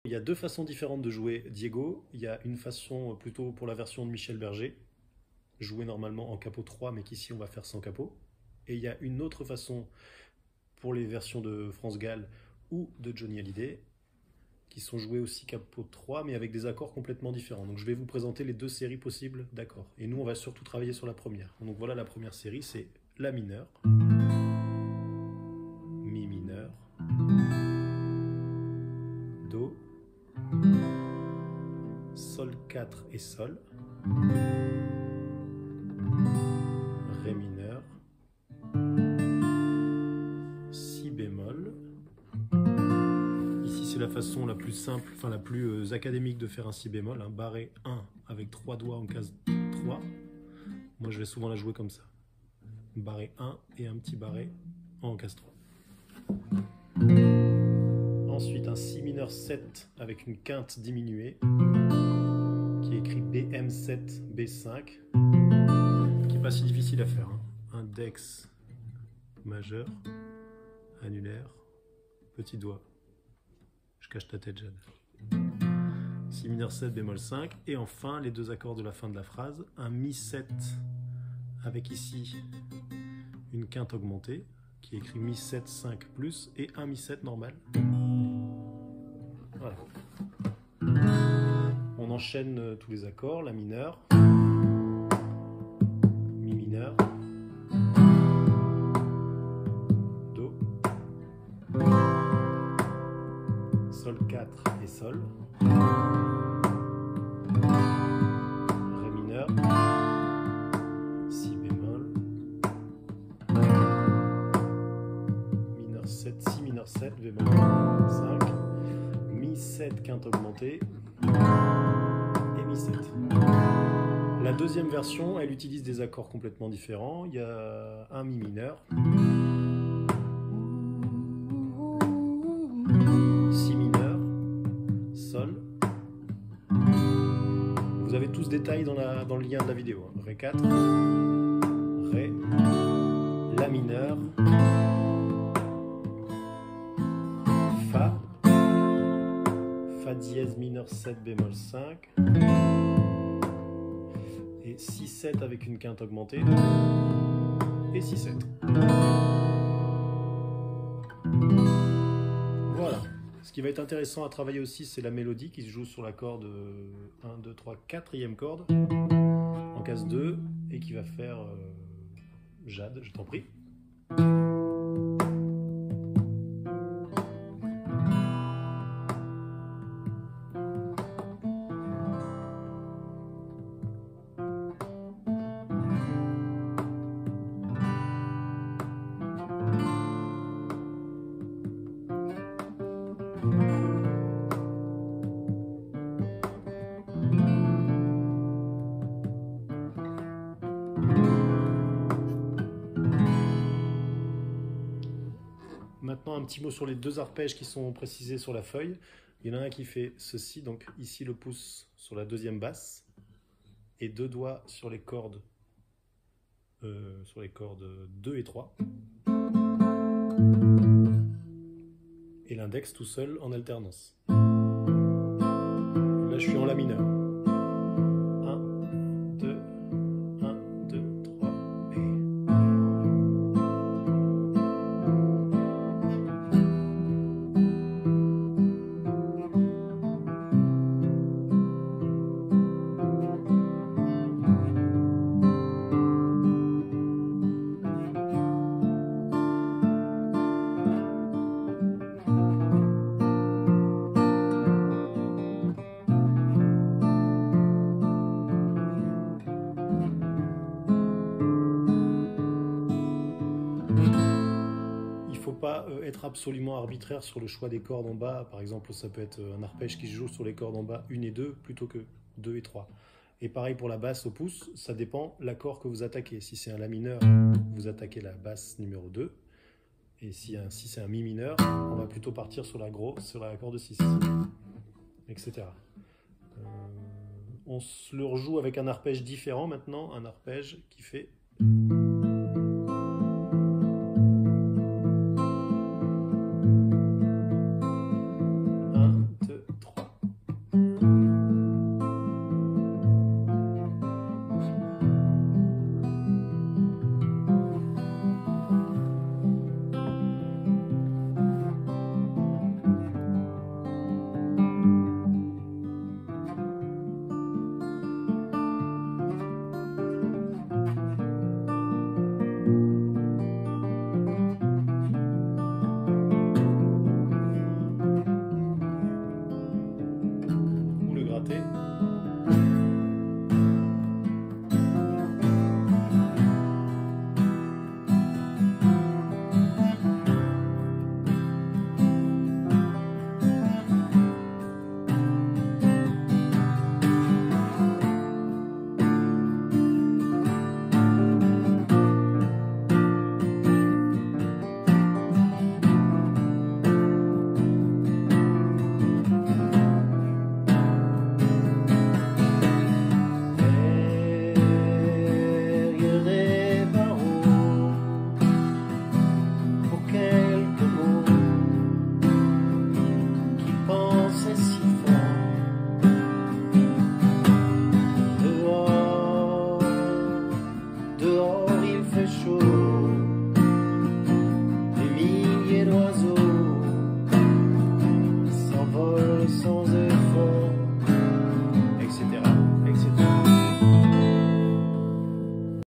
Il y a deux façons différentes de jouer Diego. Il y a une façon plutôt pour la version de Michel Berger, jouer normalement en capot 3, mais qu'ici on va faire sans capot. Et il y a une autre façon pour les versions de France Gall ou de Johnny Hallyday, qui sont joués aussi capot 3, mais avec des accords complètement différents. Donc je vais vous présenter les deux séries possibles d'accords. Et nous, on va surtout travailler sur la première. Donc voilà, la première série, c'est La mineur, Mi mineur, Do, Sol 4 et Sol, Ré mineur, Si bémol. Ici, c'est la façon la plus simple, enfin la plus académique de faire un Si bémol, un barré 1 avec 3 doigts en case 3. Moi, je vais souvent la jouer comme ça. Barré 1 et un petit barré en case 3. Ensuite, un Si mineur 7 avec une quinte diminuée, qui est écrit BM7, B5, qui n'est pas si difficile à faire. Hein. Un Dex majeur, annulaire, petit doigt. Je cache ta tête, Jade. Si mineur 7, bémol 5. Et enfin, les deux accords de la fin de la phrase. Un Mi 7 avec ici une quinte augmentée, qui est écrit Mi 7, 5 plus, et un Mi 7 normal. Voilà. On enchaîne tous les accords. La mineur, Mi mineur, Do, Sol 4 et Sol, Ré mineur, Si bémol, mineur 7, Si mineur 7, bémol 5, Mi 7, quinte augmentée, et Mi 7. La deuxième version, elle utilise des accords complètement différents. Il y a un Mi mineur, Si mineur, Sol. Vous avez tous détails dans le lien de la vidéo. Hein. Ré 4, Ré, La mineur, Fa, Fa dièse mineur 7 bémol 5, et Si 7 avec une quinte augmentée, et Si 7. Voilà. Ce qui va être intéressant à travailler aussi, c'est la mélodie qui se joue sur la corde 1, 2, 3, 4e corde, en case 2, et qui va faire Jade, je t'en prie. Maintenant, un petit mot sur les deux arpèges qui sont précisés sur la feuille. Il y en a un qui fait ceci, donc ici le pouce sur la deuxième basse, et deux doigts sur les cordes 2 et 3. Et l'index tout seul en alternance. Là, je suis en La mineur. 1, 2, 1, 2, 3, et... Pas être absolument arbitraire sur le choix des cordes en bas. Par exemple, ça peut être un arpège qui se joue sur les cordes en bas 1 et 2 plutôt que 2 et 3. Et pareil pour la basse au pouce, ça dépend l'accord que vous attaquez. Si c'est un La mineur, vous attaquez la basse numéro 2. Et si c'est un Mi mineur, on va plutôt partir sur la corde 6, etc. On se le rejoue avec un arpège différent maintenant, un arpège qui fait...